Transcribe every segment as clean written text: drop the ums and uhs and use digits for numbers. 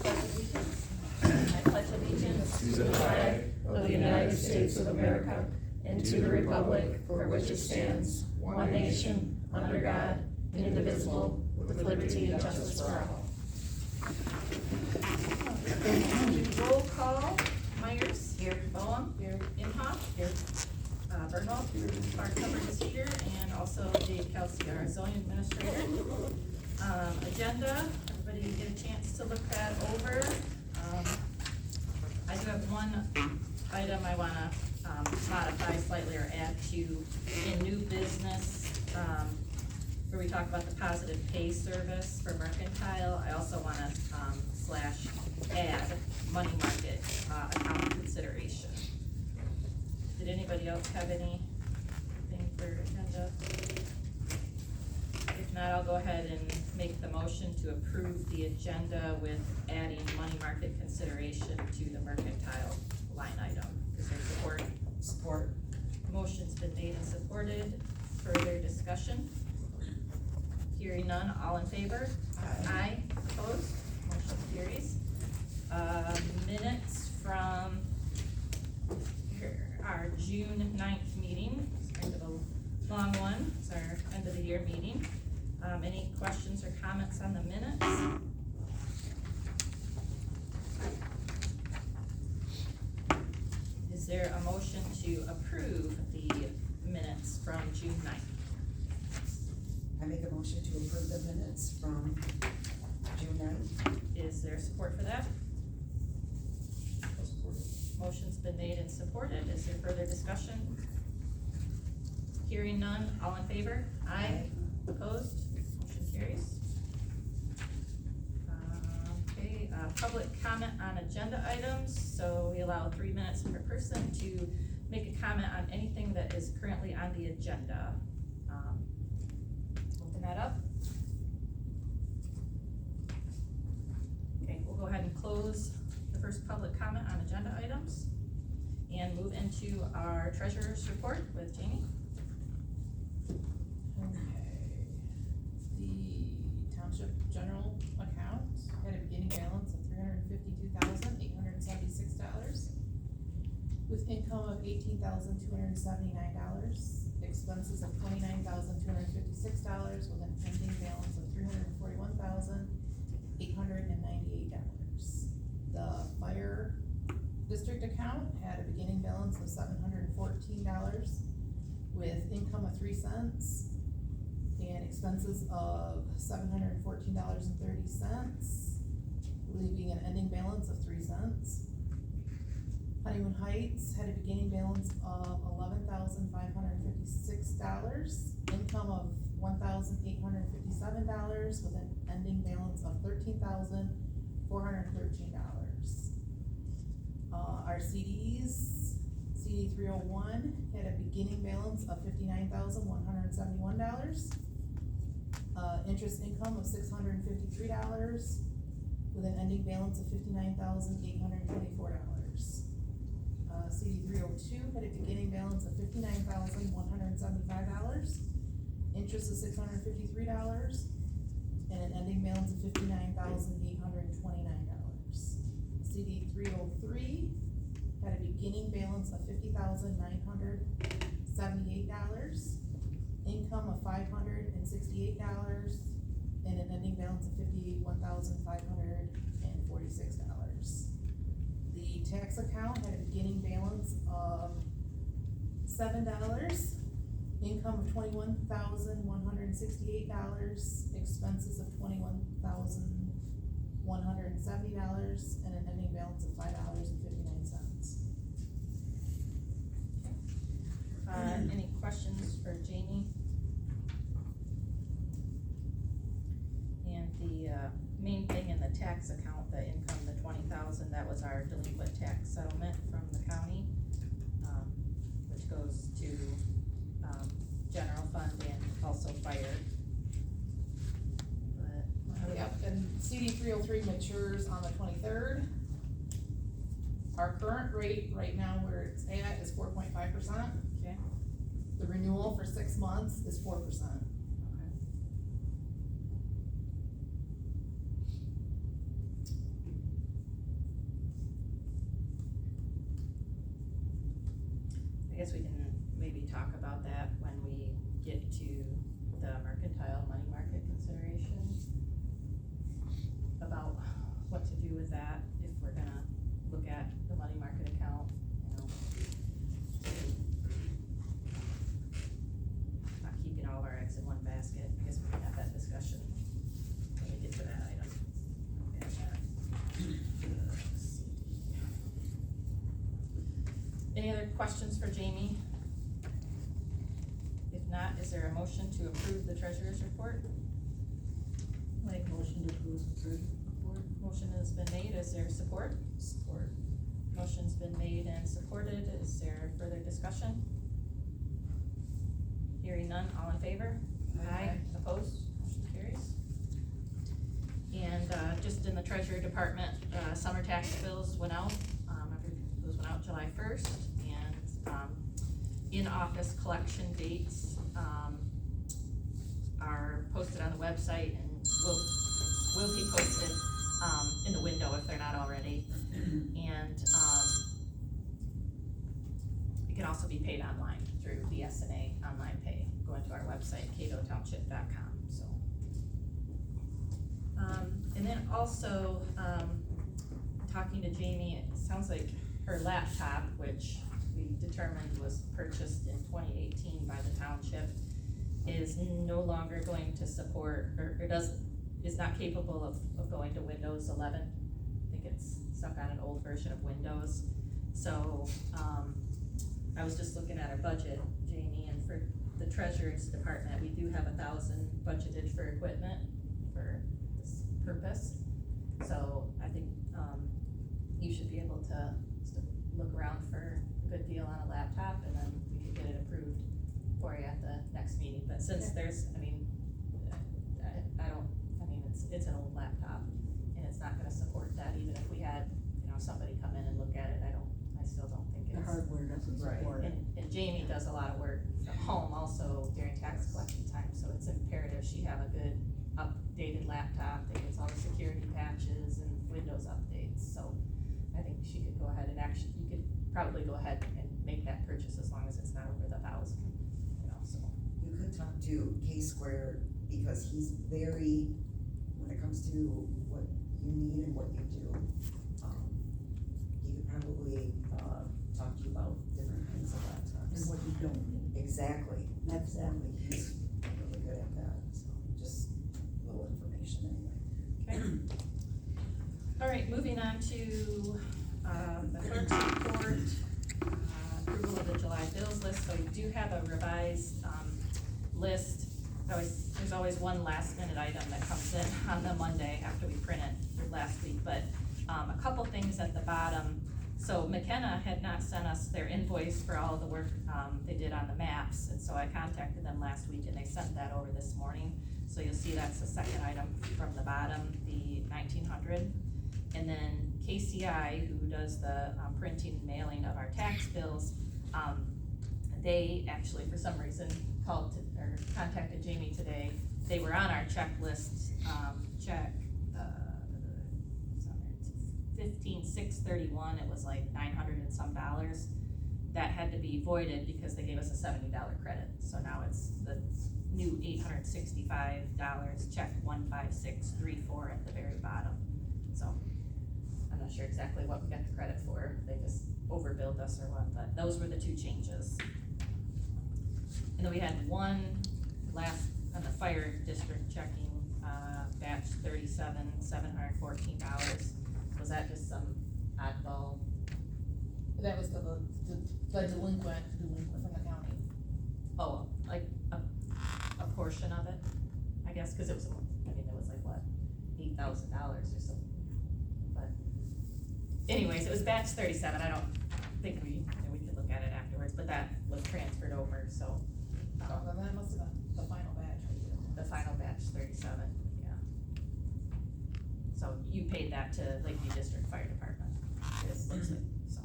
I pledge allegiance to the flag of the United States of America and to the republic for which it stands, one nation, under God, indivisible, with liberty and justice for all. Roll call. Myers. Here. Boehm. Here. Imhoff. Here. Bernal. Here. Clark Hubbard is here, and also Dave Kelsey, our zoning administrator. Agenda, everybody get a chance to look that over. I do have one item I wanna modify slightly or add to in new business, where we talk about the positive pay service for mercantile. I also wanna add money market account consideration. Did anybody else have anything for agenda? If not, I'll go ahead and make the motion to approve the agenda with adding money market consideration to the mercantile line item. Is there support? Support. Motion's been made and supported. Further discussion? Hearing none, all in favor? Aye. Opposed? Motion carries. Minutes from our June 9th meeting. It's kind of a long one. It's our end of the year meeting. Any questions or comments on the minutes? Is there a motion to approve the minutes from June 9th? I make a motion to approve the minutes from June 9th. Is there support for that? Motion's been made and supported. Is there further discussion? Hearing none, all in favor? Aye. Opposed? Motion carries. Okay, public comment on agenda items. So we allow 3 minutes per person to make a comment on anything that is currently on the agenda. Open that up. Okay, we'll go ahead and close the first public comment on agenda items and move into our treasurer's report with Jamie. Okay, the Township general account had a beginning balance of $352,876, with income of $18,279, expenses of $29,256, with an ending balance of $341,898. The fire district account had a beginning balance of $714, with income of 3 cents and expenses of $714.30, leaving an ending balance of 3 cents. Honeymoon Heights had a beginning balance of $11,556, income of $1,857, with an ending balance of $13,413. Our CDs, CD 301 had a beginning balance of $59,171, interest income of $653, with an ending balance of $59,824. CD 302 had a beginning balance of $59,175, interest of $653, and an ending balance of $59,829. CD 303 had a beginning balance of $50,978, income of $568, and an ending balance of $51,546. The tax account had a beginning balance of $7, income of $21,168, expenses of $21,170, and an ending balance of $5.59. Any questions for Jamie? And the main thing in the tax account, the income, the $20,000, that was our delinquent tax settlement from the county, which goes to general fund and also fire. Yep, and CD 303 matures on the 23rd. Our current rate right now where it's at is 4.5%. Okay. The renewal for 6 months is 4%. Okay. guess we can maybe talk about that when we get to the mercantile money market considerations. About what to do with that, if we're gonna look at the money market account, you know. Not keeping all of our eggs in one basket, I guess we can have that discussion when we get to that item. Let's see. Any other questions for Jamie? If not, is there a motion to approve the treasurer's report? Make motion to approve the treasurer's report. Motion has been made, is there support? Support. Motion's been made and supported, is there further discussion? Hearing none, all in favor? Aye. Opposed? Motion carries. And, just in the treasurer department, summer tax bills went out, those went out July first, and, in-office collection dates, are posted on the website and will be posted, in the window if they're not already. And, it can also be paid online through the SNA online pay, going to our website, catotownship.com, so. And then also, talking to Jamie, it sounds like her laptop, which we determined was purchased in 2018 by the township, is no longer going to support, or is not capable of going to Windows 11. I think it's stuck on an old version of Windows. So, I was just looking at our budget, Jamie, and for the treasurer's department, we do have 1,000 budgeted for equipment for this purpose. So I think, you should be able to look around for a good deal on a laptop, and then we could get it approved for you at the next meeting. But since there's, I mean, it's an old laptop, and it's not gonna support that, even if we had, somebody come in and look at it, I still don't think it's. The hardware doesn't support it. And Jamie does a lot of work from home also during tax collection time, so it's imperative she have a good updated laptop that gets all the security patches and Windows updates, so I think she could go ahead and you could probably go ahead and make that purchase as long as it's not over the 1,000, so. You could talk to K-Square, because he's very, when it comes to what you need and what you do, he could probably, talk to you about different kinds of laptops. And what you don't need. Exactly, exactly, he's really good at that, so just a little information anyway. Okay. All right, moving on to, the clerk's report, approval of the July bills list. So we do have a revised, list. There's always one last minute item that comes in on the Monday after we print it last week, but, a couple things at the bottom. So McKenna had not sent us their invoice for all of the work, they did on the maps, and so I contacted them last week and they sent that over this morning. So you'll see that's the second item from the bottom, the 1,900. And then KCI, who does the printing and mailing of our tax bills, they actually, for some reason, contacted Jamie today. They were on our checklist, check, 15,631, it was like $900 and some dollars. That had to be voided because they gave us a $70 credit. So now it's the new $865, check 15634 at the very bottom. So I'm not sure exactly what we got the credit for, they just overbilled us or what, but those were the two changes. And then we had one last, on the fire district checking, batch 37, $714. Was that just some oddball? That was the delinquent from the county. Oh, like a portion of it, I guess, cause it was like what, $8,000 or something. But anyways, it was batch 37, I don't think we could look at it afterwards, but that was transferred over, so. Oh, then that must have been the final batch for you. The final batch, 37, yeah. So you paid that to Lakeview District Fire Department, it looks like, so.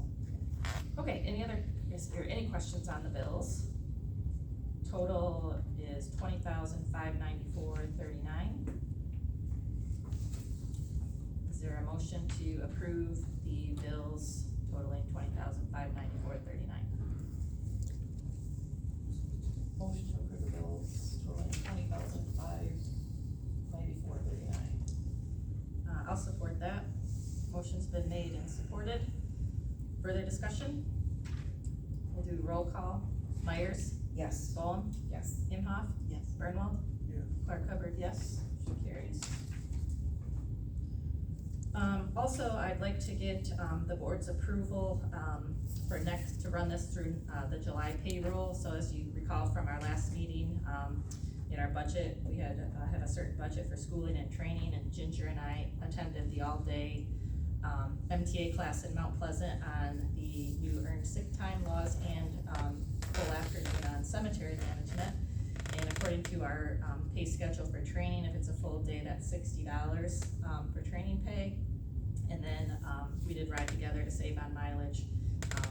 Okay, is there any questions on the bills? Total is $20,594.39. Is there a motion to approve the bills totaling $20,594.39? motion to approve the bills totaling $20,594.39. I'll support that. Motion's been made and supported. Further discussion? We'll do roll call. Myers, Yes. Bowen, Yes. Imhoff, Yes. Burnwald, Yes. Clark Hubbard, yes, motion carries. Also, I'd like to get, the board's approval, to run this through, the July payroll. So as you recall from our last meeting, in our budget, we have a certain budget for schooling and training, and Ginger and I attended the all-day, MTA class in Mount Pleasant on the new earned sick time laws and, full afternoon on cemetery management. And according to our, pay schedule for training, if it's a full day, that's $60, for training pay. And then, we did ride together to save on mileage.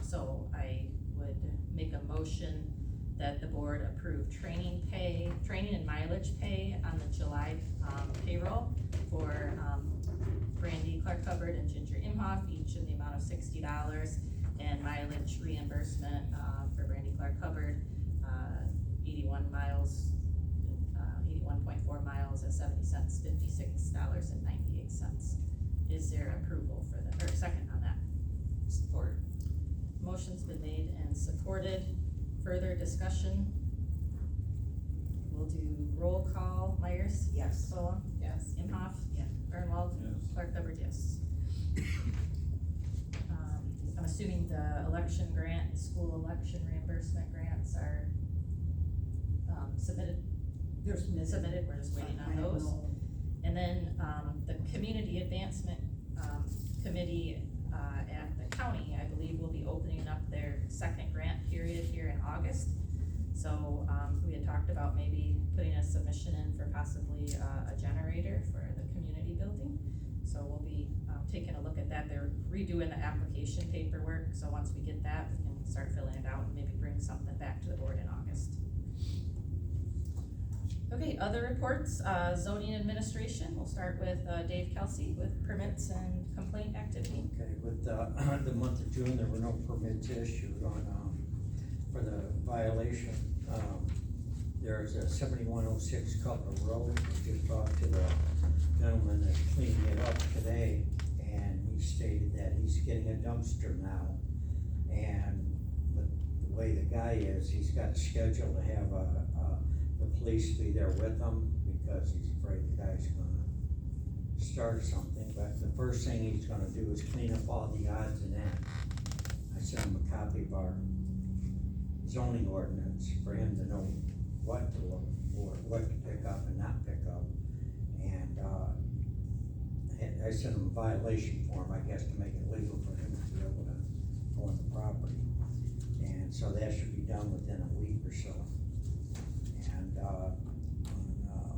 So I would make a motion that the board approve training and mileage pay on the July, payroll for, Brandy Clark Hubbard and Ginger Imhoff, each in the amount of $60, and mileage reimbursement, for Brandy Clark Hubbard, 81 miles, 81.4 miles at 70 cents, $56.98. Is there approval for that, or second on that? Support. Motion's been made and supported. Further discussion? We'll do roll call. Myers, Yes. Bowen, Yes. Imhoff, Yeah. Burnwald, Yes. Clark Hubbard, yes. I'm assuming the election grant and school election reimbursement grants are, submitted, They're submitted, we're just waiting on those. And then, the community advancement, committee, at the county, I believe, will be opening up their second grant period here in August. So, we had talked about maybe putting a submission in for possibly, a generator for the community building. So we'll be, taking a look at that. They're redoing the application paperwork, so once we get that, we can start filling it out and maybe bring something back to the board in August. Okay, other reports, zoning administration, we'll start with, Dave Kelsey with permits and complaint activity. Okay, with, the month of June, there were no permits issued on, for the violation. There's a 7106 Cutler Road. I just talked to the gentleman that's cleaning it up today, and he stated that he's getting a dumpster now. But the way the guy is, he's got a schedule to have the police be there with him, because he's afraid the guy's gonna start something. But the first thing he's gonna do is clean up all the odds and ends. I sent him a copy of our zoning ordinance for him to know what to look for, what to pick up and not pick up. And, I sent him a violation form, I guess, to make it legal for him to be able to go on the property. And so that should be done within a week or so. And,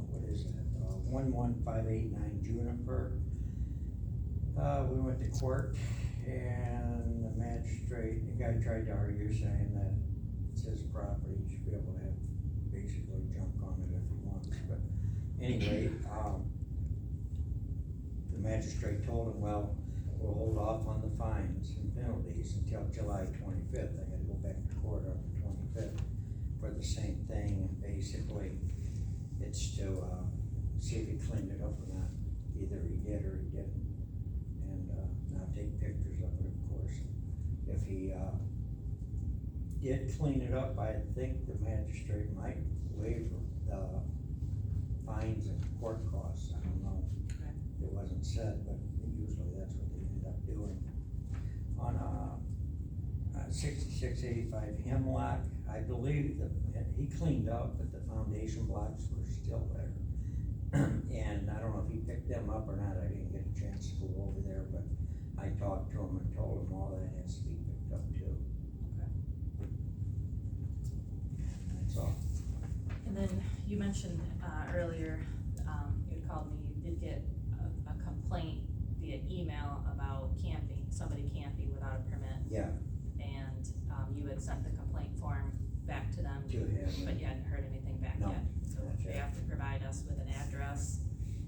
what is it, 11589 Juniper, we went to court, and the magistrate, the guy tried to argue saying that it's his property, he should be able to have, basically junk on it if he wants, but anyway, the magistrate told him, well, we'll hold off on the fines and penalties until July 25th, I gotta go back to court on the 25th for the same thing, and basically, it's to, see if he cleaned it up or not, either he did or he didn't, and, now take pictures of it, of course. If he, did clean it up, I think the magistrate might waive the fines and court costs, I don't know. Okay. It wasn't said, but usually that's what they end up doing. On, 6685 Hemlock, I believe he cleaned up, but the foundation blocks were still there. And I don't know if he picked them up or not, I didn't get a chance to go over there, but I talked to him and told him all that has to be picked up too. Okay. That's all. And then you mentioned, earlier, you had called me, you did get a complaint via email about camping, somebody camping without a permit. Yeah, And, you had sent the complaint form back to them, to him. but you hadn't heard anything back No, yet. So not they yet. have to provide us with an address,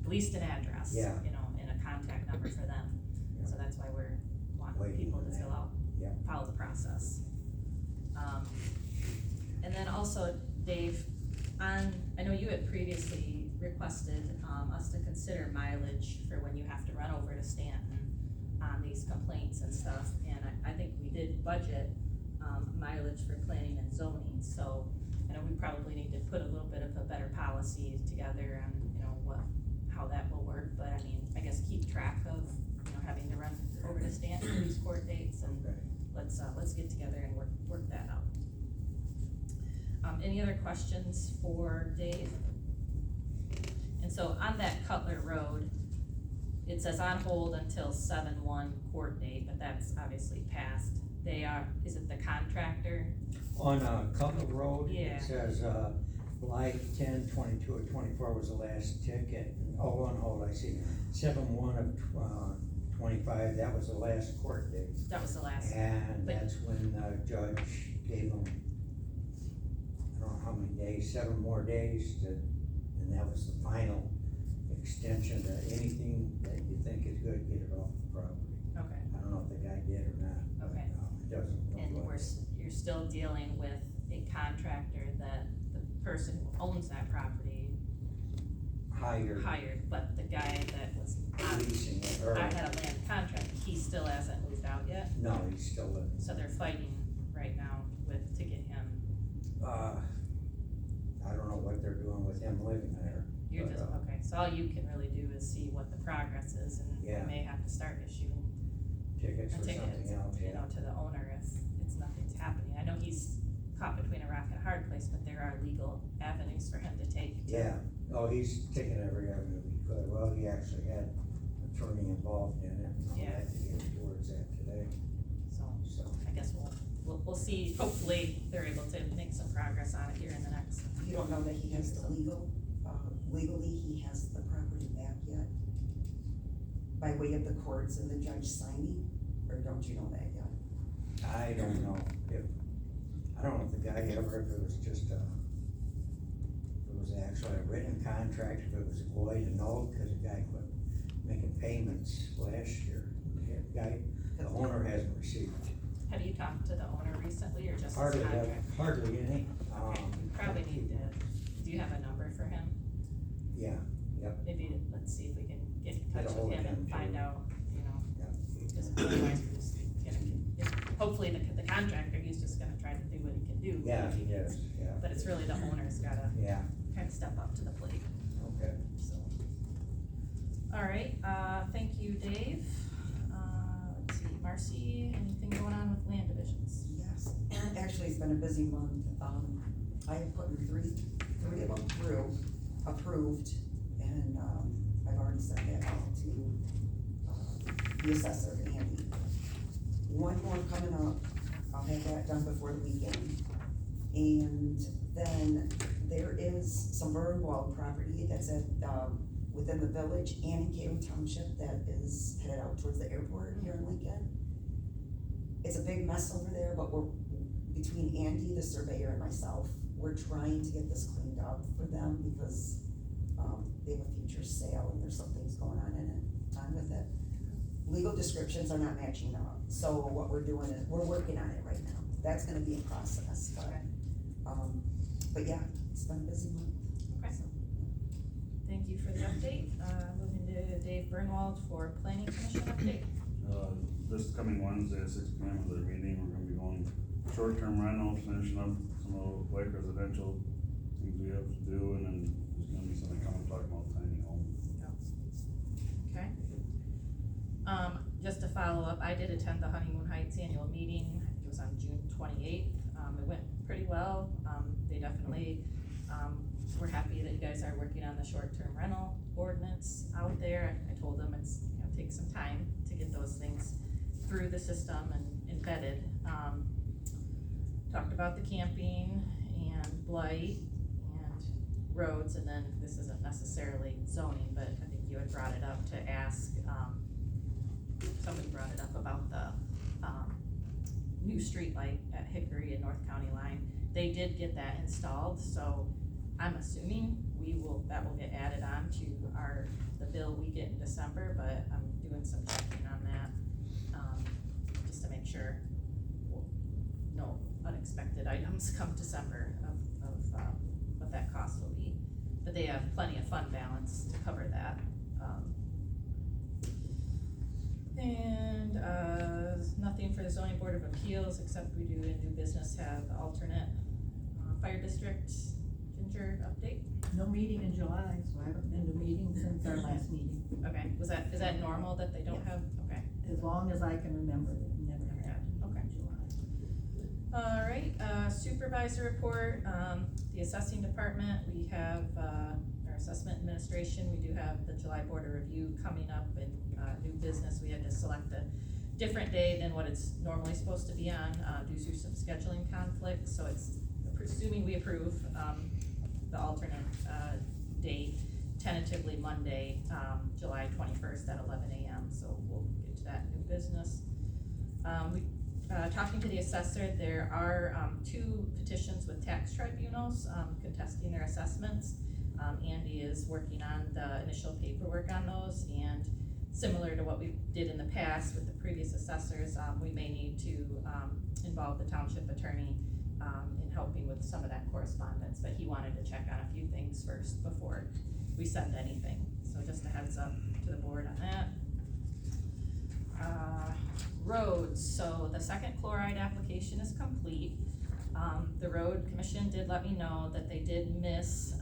at least an address. Yeah. You know, and a contact number for them. Yeah. So that's why we're wanting Waiting people for to that. fill out, Yeah. follow the process. And then also, Dave, I know you had previously requested, us to consider mileage for when you have to run over to Stanton on these complaints and stuff, and I think we did budget, mileage for planning and zoning, so I know we probably need to put a little bit of a better policy together on, how that will work, but I mean, I guess keep track of, having to run over to Stanton for these court dates, and Okay. let's get together and work that out. Any other questions for Dave? And so on that Cutler Road, it says on hold until 7/1 court date, but that's obviously passed. Is it the contractor? On, Cutler Road, Yeah. it says, July 10, 22 or 24 was the last ticket. Oh, on hold, I see. 7/1 of 25, that was the last court date. That was the last, And But- that's when the judge gave him, I don't know how many days, 7 more days and that was the final extension to anything that you think is good, get it off the property. okay, I don't know if the guy did or not. but, Okay. It doesn't look and like it. you're still dealing with a contractor that the person who owns that property hired, but the guy that was Leasing it, or, I had a land contract, he still hasn't moved out yet, no, he's still living. so they're fighting right now to get him. I don't know what they're doing with him living there. You're but, just, okay, so all you can really do is see what the progress is, and you Yeah. may have to start issuing Tickets a or ticket, something else, yeah. to the owner if nothing's happening. I know he's caught between a rock and a hard place, but there are legal avenues for him to take. Yeah, oh, he's taken every avenue he could. Well, he actually had an attorney involved in it, and I'll Yeah. have to get towards that today, So, so. I guess we'll see, hopefully they're able to make some progress on it here in the next. You don't know that he has the legally he has the property back yet? By way of the courts and the judge signing, or don't you know that yet? I don't know if the guy ever, if it was just if it was actually a written contract, if it was void and null, cause the guy quit making payments last year. The owner hasn't received Have you talked to the owner recently, or just his hardly, contract? hardly any. Okay, you probably need to, do you have a number for him? Yeah, Maybe, let's see if we can get in touch Get a hold with of him and him, find too. out, yeah. just otherwise we're just hopefully the contractor, he's just gonna try to do what he can do. Yeah, he is, yeah. But it's really the owner's gotta Yeah, kind of step up to the plate, okay. so. All right, thank you, Dave. Let's see, Marcy, anything going on with land divisions? Yes, actually, it's been a busy month. I have put three of them through, approved, and, I've already sent that out to, the assessor, Andy. One more coming up, I'll have that done before the weekend. And then there is some burn wall property that's at, within the village and in Cato Township that is headed out towards the airport here in Lincoln. It's a big mess over there, but between Andy, the surveyor, and myself, we're trying to get this cleaned up for them because, they have a future sale and there's some things going on with it. Legal descriptions are not matching up, so what we're doing is, we're working on it right now. That's gonna be in process, Okay. but yeah, it's been a busy month. Okay. Thank you for the update. Moving to Dave Burnwald for planning commission update. This coming Wednesday at 6 p.m. for their meeting, we're gonna be going short-term rentals, finishing up some of the white residential things we have to do, and then there's gonna be something coming talking about tiny homes. Okay. Just to follow up, I did attend the Honeymoon Heights annual meeting, I think it was on June 28th, it went pretty well, they definitely, we're happy that you guys are working on the short-term rental ordinance out there. I told them it's, take some time to get those things through the system and embedded. Talked about the camping and blight and roads, and then this isn't necessarily zoning, but I think you had brought it up to ask, somebody brought it up about the, new street light at Hickory and North County line. They did get that installed, so I'm assuming that will get added on to the bill we get in December, but I'm doing some checking on that, just to make sure no unexpected items come December of but they have plenty of fund balance to cover that. And, nothing for the zoning board of appeals, except we do in new business have alternate, fire district, Ginger, update? No meeting in July, so I haven't been to meetings since our last meeting. Okay, is that normal that they don't Yes. have, okay. As long as I can remember, it never happened Okay. in July. All right, supervisor report, the assessing department, we have, our assessment administration, we do have the July board of review coming up in, new business, we had to select a different day than what it's normally supposed to be on, due to some scheduling conflicts, so it's, presuming we approve, the alternate, date, tentatively Monday, July 21st at 11 a.m., so we'll get to that new business. Talking to the assessor, there are, 2 petitions with tax tribunals, contesting their assessments. Andy is working on the initial paperwork on those, and similar to what we did in the past with the previous assessors, we may need to, involve the township attorney, in helping with some of that correspondence, but he wanted to check on a few things first before we send anything, so just a heads up to the board on that. Roads, so the second chloride application is complete. The road commission did let me know that they did miss,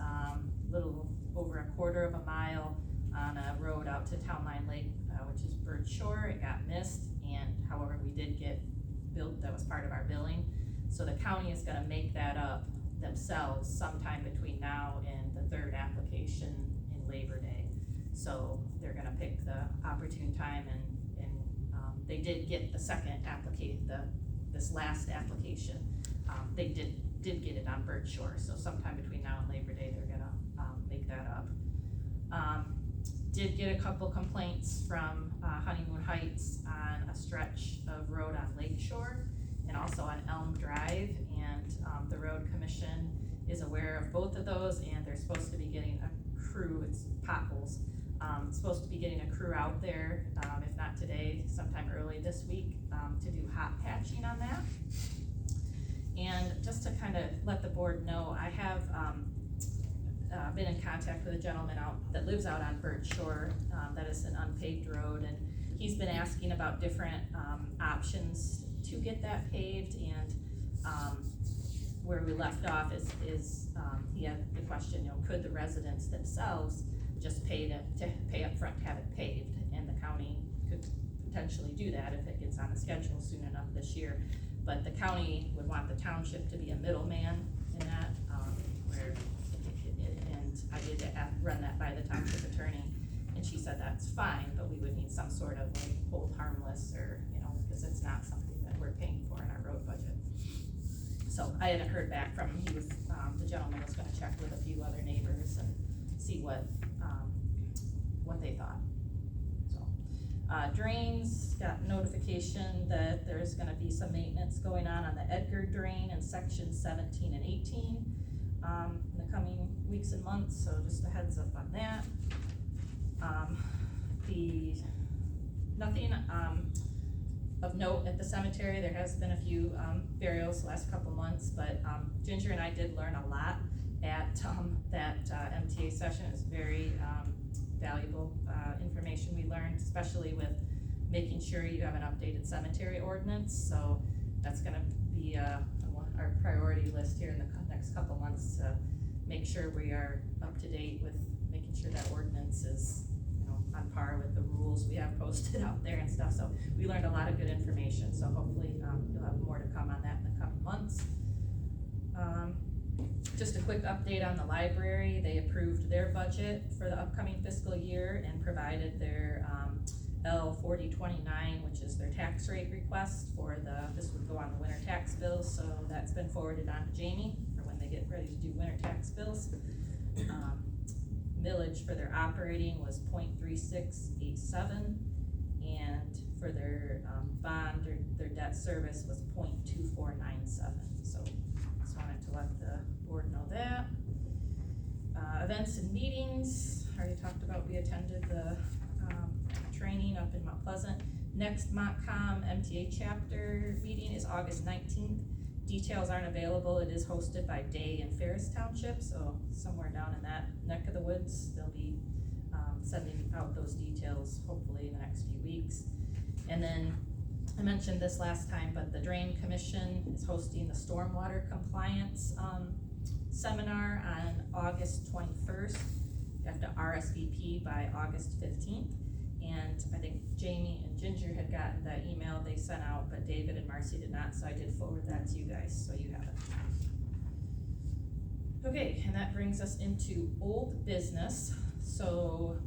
little over a quarter of a mile on a road out to Town Line Lake, which is Bird Shore. It got missed, and however, we did get billed, that was part of our billing. So the county is gonna make that up themselves sometime between now and the third application in Labor Day. So they're gonna pick the opportune time, and they did get the second this last application. They did get it on Bird Shore, so sometime between now and Labor Day, they're gonna, make that up. Did get a couple complaints from, Honeymoon Heights on a stretch of road on Lake Shore and also on Elm Drive, and, the road commission is aware of both of those, and they're supposed to be getting a crew, it's potholes, supposed to be getting a crew out there, if not today, sometime early this week, to do hot patching on that. And just to kind of let the board know, I have, been in contact with a gentleman that lives out on Bird Shore, that is an unpaved road, and he's been asking about different, options to get that paved, and, where we left off is, he had the question, could the residents themselves just pay up front to have it paved, and the county could potentially do that if it gets on the schedule soon enough this year. But the county would want the township to be a middleman in that, and I did run that by the township attorney, and she said that's fine, but we would need some sort of like hold harmless, or, because it's not something that we're paying for in our road budget. So I hadn't heard back from him. He was, the gentleman was gonna check with a few other neighbors and see what they thought. So, drains, got notification that there's gonna be some maintenance going on the Edgar drain in section 17 and 18, in the coming weeks and months, so just a heads up on that. Nothing, of note at the cemetery. There has been a few, burials the last couple months, but, Ginger and I did learn a lot at, that, MTA session. It was very, valuable, information we learned, especially with making sure you have an updated cemetery ordinance, so that's gonna be, our priority list here in the next couple months, to make sure we are up to date with making sure that ordinance is, on par with the rules we have posted out there and stuff, so we learned a lot of good information, so hopefully, you'll have more to come on that in the coming months. Just a quick update on the library. They approved their budget for the upcoming fiscal year and provided their, L4029, which is their tax rate request for this would go on the winter tax bills, so that's been forwarded on to Jamie for when they get ready to do winter tax bills. Millage for their operating was 0.3687, and for their, bond, their debt service was 0.2497, so just wanted to let the board know that. Events and meetings, I already talked about, we attended the, training up in Mount Pleasant. Next MontCom MTA chapter meeting is August 19th details aren't available, it is hosted by Day and Ferris Township, so somewhere down in that neck of the woods, they'll be, sending out those details hopefully in the next few weeks. And then, I mentioned this last time, but the Drain Commission is hosting the stormwater compliance, seminar on August 21st. You have to RSVP by August 15th. And I think Jamie and Ginger had gotten that email they sent out, but David and Marcy did not, so I did forward that to you guys, so you have it. Okay, and that brings us into old business. So,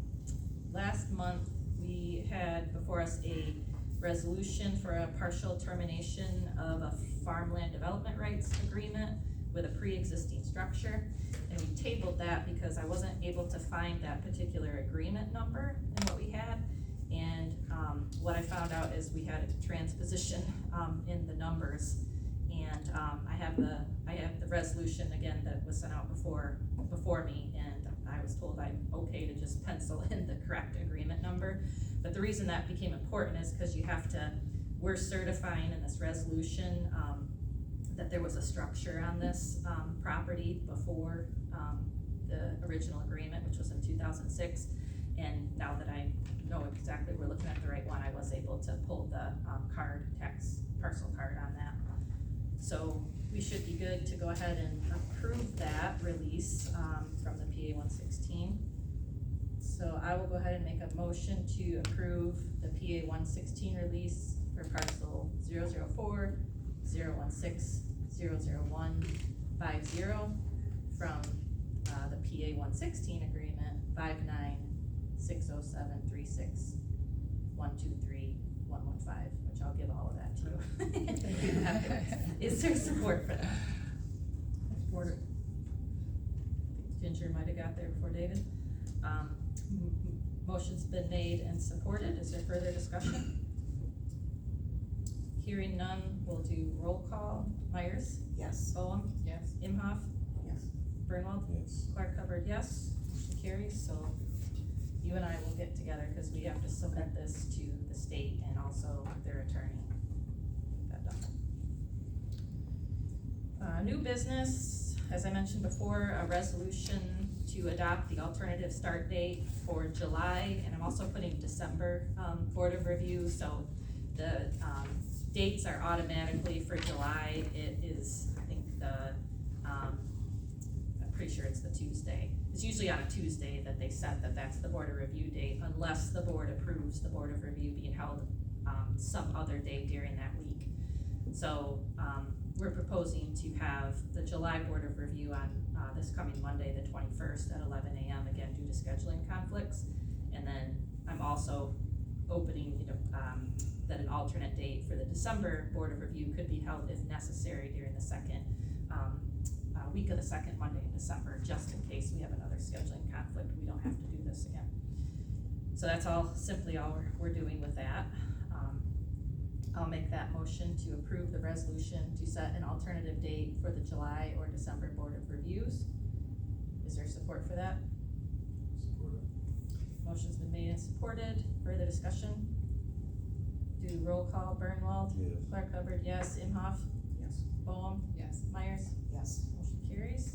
last month, we had before us a resolution for a partial termination of a farmland development rights agreement with a pre-existing structure. And we tabled that because I wasn't able to find that particular agreement number in what we had. And, what I found out is we had a transposition, in the numbers. And, I have the resolution again that was sent out before me, and I was told I'm okay to just pencil in the correct agreement number. But the reason that became important is because we're certifying in this resolution, that there was a structure on this, property before, the original agreement, which was in 2006. And now that I know exactly we're looking at the right one, I was able to pull the, parcel card on that. So we should be good to go ahead and approve that release, from the PA 116. So I will go ahead and make a motion to approve the PA 116 release for parcel 004-016-00150 from, the PA 116 agreement 59-60736-123-115, which I'll give all of that to you. Afterwards. Is there support for that? Support it. Ginger might have got there before David. Motion's been made and supported. Is there further discussion? Hearing none, we'll do roll call. Myers? Yes. Boehm? Yes. Imhoff? Yes. Burnwald? Yes. Clark Hubbard, yes. Motion carries, so you and I will get together, cause we have to submit this to the state and also their attorney. Get that done. New business, as I mentioned before, a resolution to adopt the alternative start date for July, and I'm also putting December, Board of Review, so the, dates are automatically for July. It is, I think I'm pretty sure it's the Tuesday. It's usually on a Tuesday that they set that's the Board of Review date, unless the board approves the Board of Review being held, some other day during that week. So, we're proposing to have the July Board of Review on, this coming Monday, the 21st at 11 a.m., again, due to scheduling conflicts. And then I'm also opening, that an alternate date for the December Board of Review could be held if necessary during the second, week of the second Monday in December, just in case we have another scheduling conflict, we don't have to do this again. So that's simply all we're doing with that. I'll make that motion to approve the resolution to set an alternative date for the July or December Board of Reviews. Is there support for that? Support it. Motion's been made and supported. Further discussion? Do roll call. Burnwald? Yes. Clark Hubbard, yes. Imhoff? Yes. Boehm? Yes. Myers? Yes. Motion carries.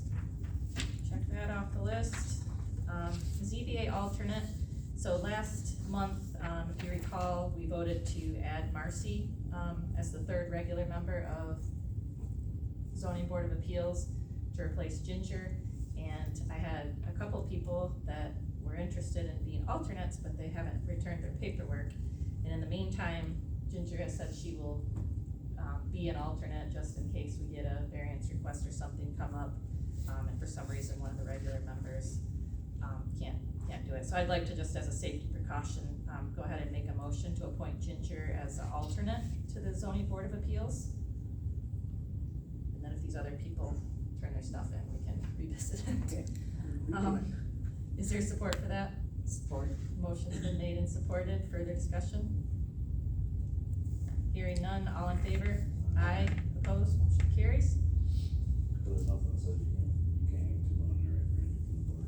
Check that off the list. ZBA alternate, so last month, if you recall, we voted to add Marcy, as the third regular member of Zoning Board of Appeals to replace Ginger. And I had a couple people that were interested in being alternates, but they haven't returned their paperwork. And in the meantime, Ginger has said she will, be an alternate just in case we get a variance request or something come up. And for some reason, one of the regular members, can't do it. So I'd like to, just as a safety precaution, go ahead and make a motion to appoint Ginger as an alternate to the Zoning Board of Appeals. And then if these other people turn their stuff in, we can revisit it. Is there support for that? Support. Motion's been made and supported. Further discussion? Hearing none, all in favor? Aye. Opposed? Motion carries. There's nothing that says you can't hang two on there, right, Randy, from the board.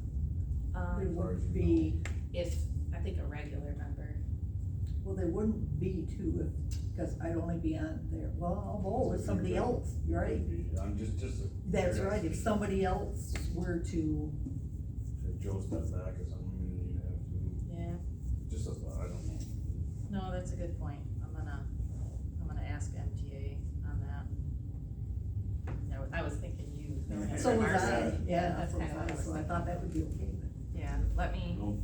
There As far as would you be, If, I think a regular member, Well, they wouldn't be two if, cause I'd only be on there, well, I'll go with somebody else, you're right? I'm just. That's right, if somebody else were to, If Joe stepped back or something, then you'd have to, Yeah, just a thought, I don't know. no, that's a good point. I'm gonna ask MTA on that. I was thinking you. going after so was Marcy. I, yeah, That's so kind of what I was so I thinking. thought that would be okay, but. Yeah, let me, Nope.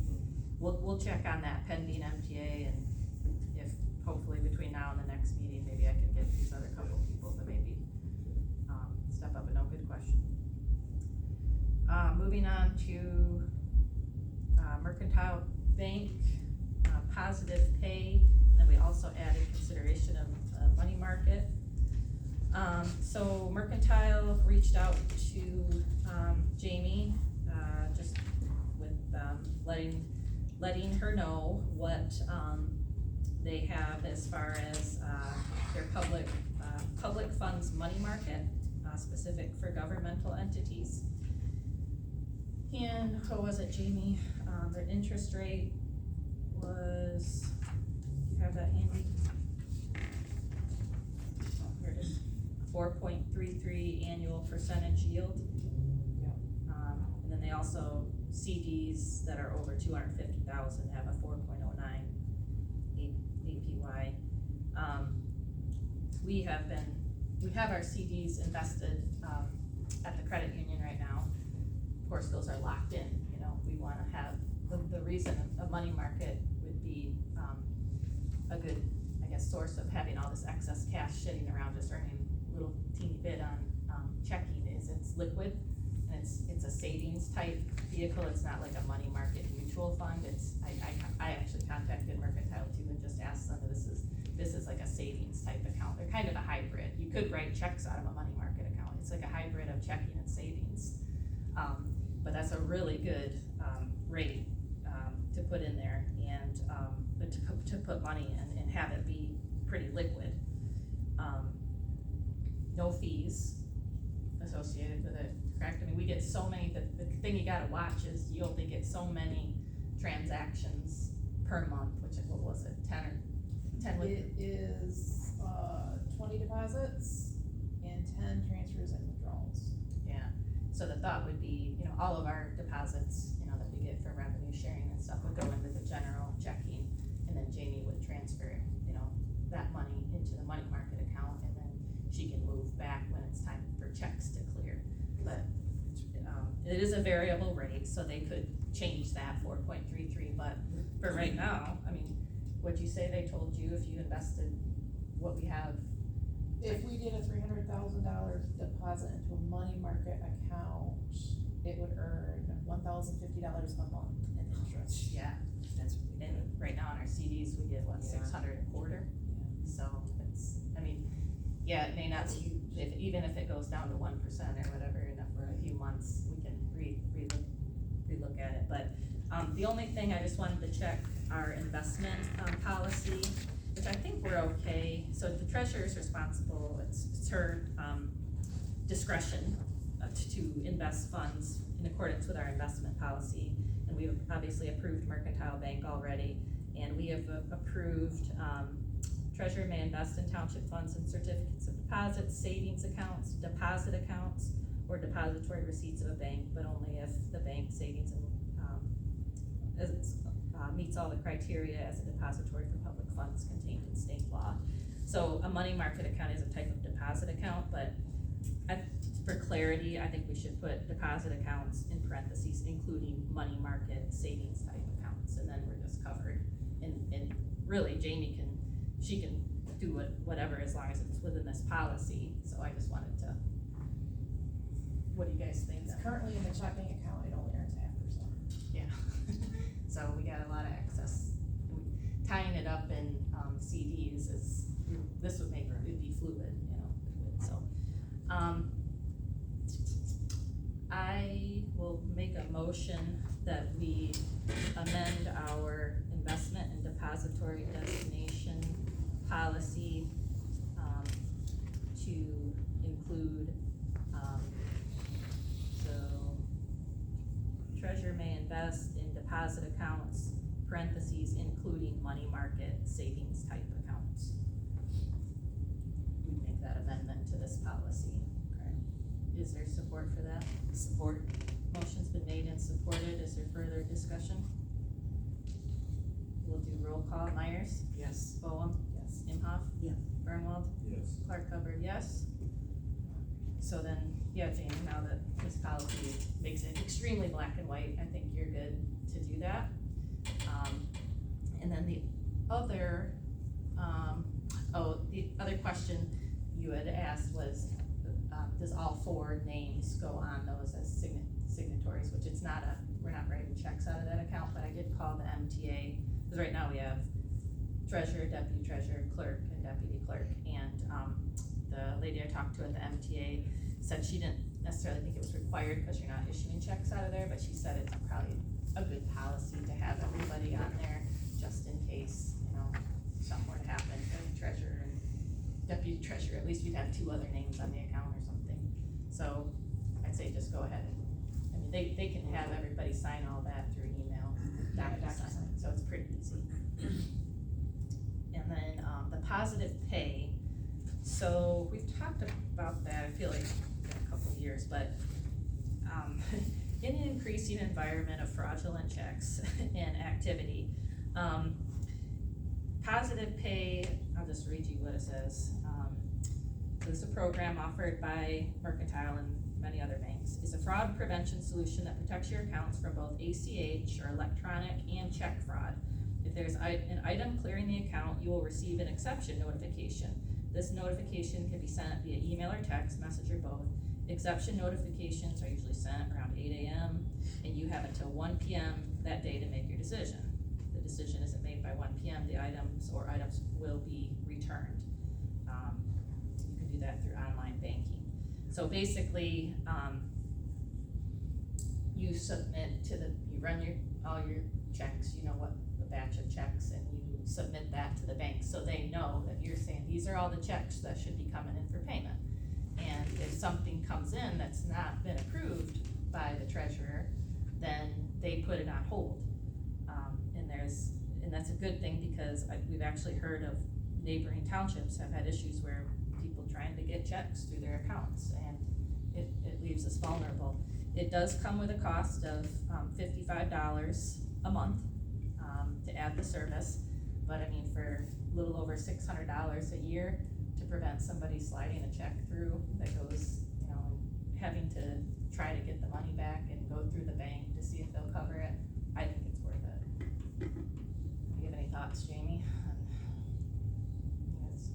we'll check on that pending MTA, and if, hopefully between now and the next meeting, maybe I can get these other couple people to maybe, step up, but no, good question. Moving on to, Mercantile Bank, positive pay, and then we also added consideration of, money market. So Mercantile reached out to, Jamie, just with, letting her know what, they have as far as, their public funds money market, specific for governmental entities. And what was it, Jamie? Their interest rate was, do you have that handy? Oh, here it is, 4.33 annual percentage yield. And then they also, CDs that are over 250,000 have a 4.09 APY. We have our CDs invested, at the credit union right now. Of course, those are locked in, you know, we wanna have, the reason a money market would be, a good, I guess, source of having all this excess cash sitting around just earning a little teeny bit on, checking is it's liquid, and it's a savings type vehicle, it's not like a money market mutual fund, I actually contacted Mercantile too and just asked them, this is like a savings type account, they're kind of a hybrid, you could write checks out of a money market account, it's like a hybrid of checking and savings. But that's a really good, rate, to put in there and, to put money in and have it be pretty liquid. No fees associated with it, correct? I mean, we get so many, the thing you gotta watch is you only get so many transactions per month, which, what was it, 10 with? It is, 20 deposits and 10 transfers and withdrawals. Yeah, so the thought would be, you know, all of our deposits, you know, that we get from revenue sharing and stuff would go into the general checking, and then Jamie would transfer, you know, that money into the money market account, and then she can move back when it's time for checks to clear. But, it is a variable rate, so they could change that 4.33, but for right now, I mean, what'd you say they told you if you invested what we have? If we did a $300,000 deposit into a money market account, it would earn $1,050 a month in interest. Yeah, That's and right now on our CDs, we get, what, Yeah. 600 a quarter? So it's, I mean, yeah, it may not That's be, even if it goes down to 1% or whatever, in for a few months, we can relook at it, but, the only thing I just wanted to check, our investment, policy, which I think we're okay, so the treasurer is responsible, it's her, discretion, to invest funds in accordance with our investment policy, and we've obviously approved Mercantile Bank already, and we have approved, treasurer may invest in township funds and certificates of deposit, savings accounts, deposit accounts, or depository receipts of a bank, but only if the bank savings and, meets all the criteria as a depository for public funds contained in state law. So a money market account is a type of deposit account, but for clarity, I think we should put deposit accounts in parentheses, including money market savings type accounts, and then we're just covered. And really, Jamie can do whatever as long as it's within this policy, so I just wanted to, what do you guys think? It's currently in the checking account, it only earns 0.5%. Yeah, so we got a lot of excess. Tying it up in, CDs is, this would make it be fluid, you know, liquid, so. I will make a motion that we amend our investment and depository destination policy, to include, so treasurer may invest in deposit accounts, parentheses, including money market savings supported, is there further discussion? We'll do roll call, Myers, Yes. Bowen, Yes. Imhoff. Yes. Bernwald, Yes. Clark Hubbard, yes. So then, yeah, Jamie, now that this policy makes it extremely black and white, I think you're good to do that. And then the other, the other question you had asked was, does all four names go on those as signatories, which it's not we're not writing checks out of that account, but I did call the MTA, cause right now we have treasurer, deputy treasurer, clerk, and deputy clerk, and, the lady I talked to at the MTA said she didn't necessarily think it was required, cause you're not issuing checks out of there, but she said it's probably a good policy to have everybody on there, just in case, something were to happen to the treasurer and deputy treasurer, at least you'd have two other names on the account or something. So, I'd say just go ahead and, they can have everybody sign all that through email, DocuSign, so it's pretty easy. And then, the positive pay, so we've talked about that, I feel like, in a couple of years, but, in an increasing environment of fraudulent checks and activity, positive pay, I'll just read you what it says. This is a program offered by Mercantile and many other banks. It's a fraud prevention solution that protects your accounts from both ACH or electronic and check fraud. If there's an item clearing the account, you will receive an exception notification. This notification can be sent via email or text message or both. Exception notifications are usually sent around 8 a.m. and you have until 1 p.m. that day to make your decision. The decision isn't made by 1 p.m. The items will be returned. You can do that through online banking. So basically, you submit you run all your checks, a batch of checks, and you submit that to the bank, so they know that you're saying, these are all the checks that should be coming in for payment. And if something comes in that's not been approved by the treasurer, then they put it on hold. And that's a good thing, because we've actually heard of neighboring townships have had issues where people trying to get checks through their accounts, and it leaves us vulnerable. It does come with a cost of $55 a month to add the service, but I mean, for a little over $600 a year to prevent somebody sliding a check through that goes, having to try to get the money back and go through the bank to see if they'll cover it, I think it's worth it. Do you have any thoughts, Jamie? Yes.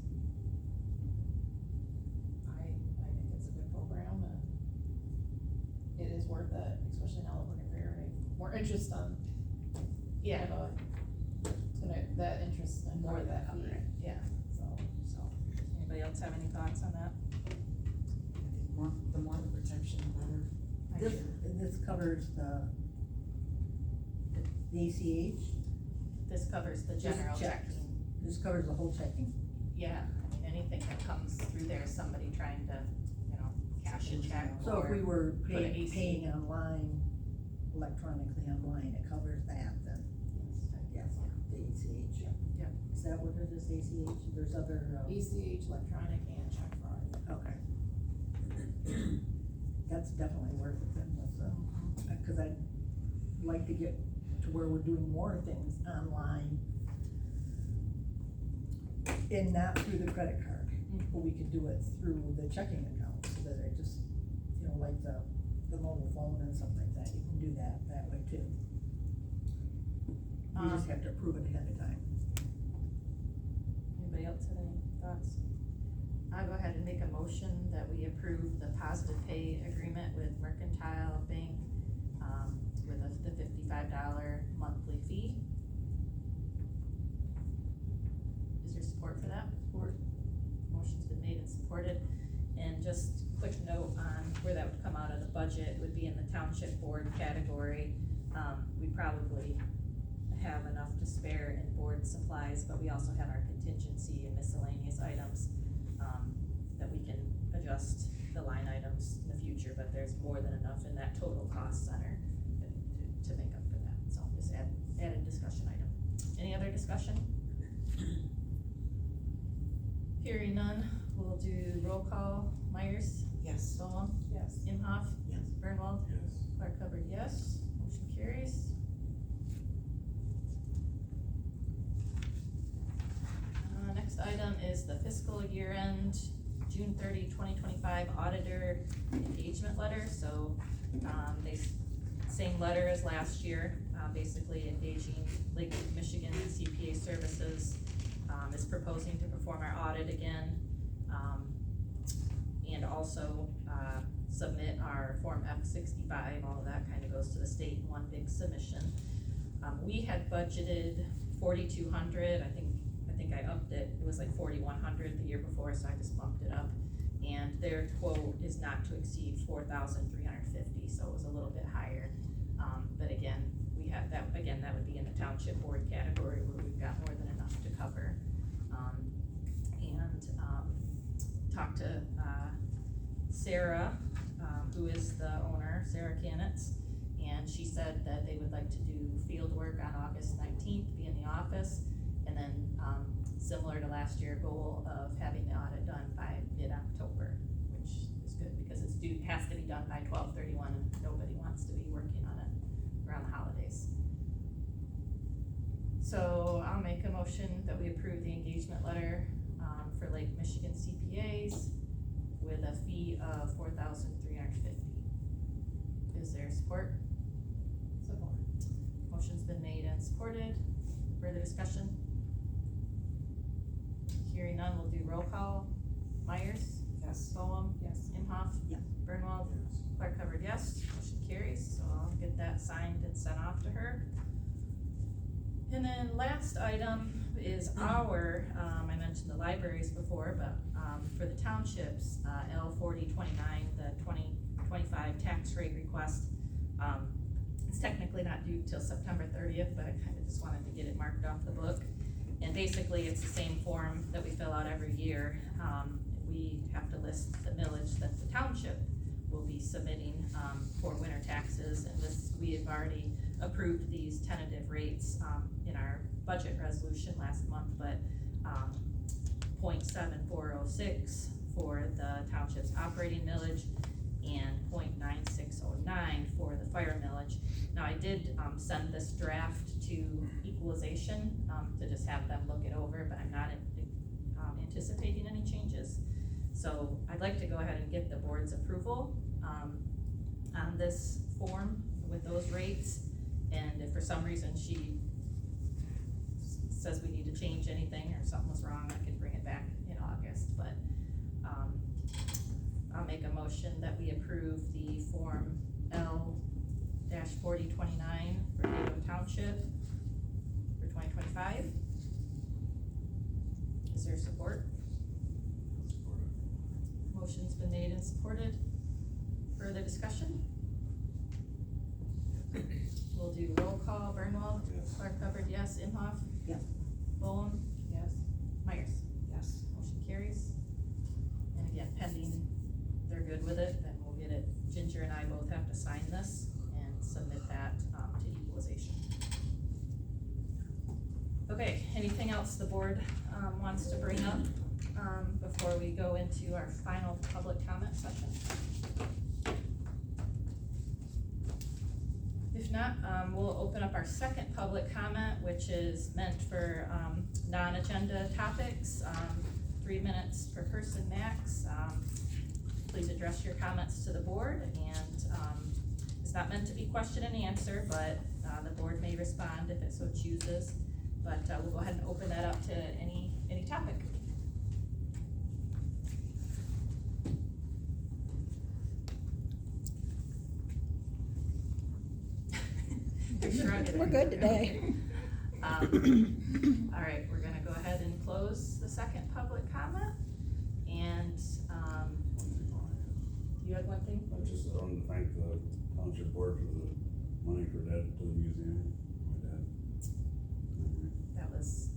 I think it's a good program, and it is worth it, especially now that we're gonna generate more interest on. Yeah. That interest and more of that cover fee. it, yeah, so, anybody else have any thoughts on that? The more the protection, the better. This covers the ACH, This covers the Just general checks. checking. this covers the whole checking. Yeah, I mean, anything that comes through there, somebody trying to, cash a check So if we or were put an ACH. paying online, electronically online, it covers that then, yes, the ACH. Yep. Is that what it is, ACH? There's other, ACH, electronic, and check fraud. okay. That's definitely worth it then, cause I'd like to get to where we're doing more things online and not through the credit card, but we could do it through the checking account, so that it just, like the mobile phone and stuff like that, you can do that way too. You just have to approve it ahead of time. Anybody else have any thoughts? I'll go ahead and make a motion that we approve the positive pay agreement with Mercantile Bank, with the $55 monthly fee. Is there support for that? Support. Motion's been made and supported, and just quick note on where that would come out of the budget would be in the township board category. We probably have enough to spare in board supplies, but we also have our contingency and miscellaneous items, that we can adjust the line items in the future, but there's more than enough in that total cost center to make up for that, so just added discussion item. Any other discussion? Hearing none, we'll do roll call. Myers, Yes. Bowen, Yes. Imhoff, Yes. Bernwald, Yes. Clark Hubbard, yes, motion carries. Next item is the fiscal year end, June 30, 2025 auditor engagement letter. So, same letter as last year, basically engaging Lake Michigan CPA Services, is proposing to perform our audit again. And also, submit our Form F-65, all of that kind of goes to the state in one big submission. We had budgeted 4,200, I think I upped it, it was like 4,100 the year before, so I just bumped it up. And their quote is not to exceed 4,350, so it was a little bit higher. But again, we have that, that would be in the township board category where we've got more than enough to cover. Talked to, Sarah, who is the owner, Sarah Canitz, and she said that they would like to do field work on August 19th, be in the office, and then, similar to last year, goal of having the audit done by mid-October, which is good because it's has to be done by 12/31, and nobody wants to be working on it around the holidays. So I'll make a motion that we approve the engagement letter, for Lake Michigan CPAs with a fee of 4,350. Is there support? Support. Motion's been made and supported. Further discussion? Hearing none, we'll do roll call. Myers? Yes. Boehm? Yes. Imhoff? Yeah. Burnwald? Yes. Clark covered yes, motion carries, so I'll get that signed and sent off to her. And then last item is our, I mentioned the libraries before, but, for the townships, L 4029, the 2025 tax rate request. It's technically not due till September 30th, but I kinda just wanted to get it marked off the book. And basically, it's the same form that we fill out every year. We have to list the millage that the township will be submitting, for winter taxes, and this, we have already approved these tentative rates, in our budget resolution last month, but, 0.7406 for the township's operating millage and 0.9609 for the fire millage. Now, I did, send this draft to equalization, to just have them look it over, but I'm not, anticipating any changes. So I'd like to go ahead and get the board's approval, on this form with those rates. And if for some reason she says we need to change anything or something was wrong, I can bring it back in August, but, I'll make a motion that we approve the Form L-4029 for Cato Township for 2025. Is there support? Support it. Motion's been made and supported. Further discussion? We'll do roll call. Burnwald? Yes. Clark covered yes. Imhoff? Yes. Bowen? Yes. Myers? Yes. Motion carries. And again, pending they're good with it, then we'll get it. Ginger and I both have to sign this and submit that, to equalization. Okay, anything else the board, wants to bring up, before we go into our final public comment session? If not, we'll open up our second public comment, which is meant for, non-agenda topics, 3 minutes per person max. Please address your comments to the board, and, it's not meant to be question and answer, but, the board may respond if it so chooses. But, we'll go ahead and open that up to any topic. You're shrugging. We're good today. All right, we're gonna go ahead and close the second public comment, and, you had one thing? I just wanted to thank the township board for the money for Dad to the museum, my dad. That was,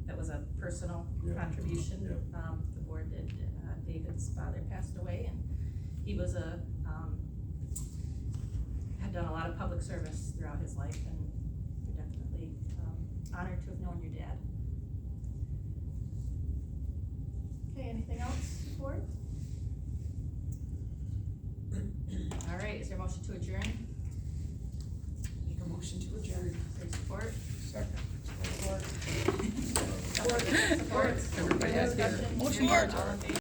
that was a personal Yeah. contribution. Yeah. The board did, David's father passed away, and he was had done a lot of public service throughout his life, and we're definitely, honored to have known your dad. Okay, anything else, board? All right, is there a motion to adjourn? motion to adjourn. Support? Second. Support. Everybody has their Discussion? motion All cards. in favor?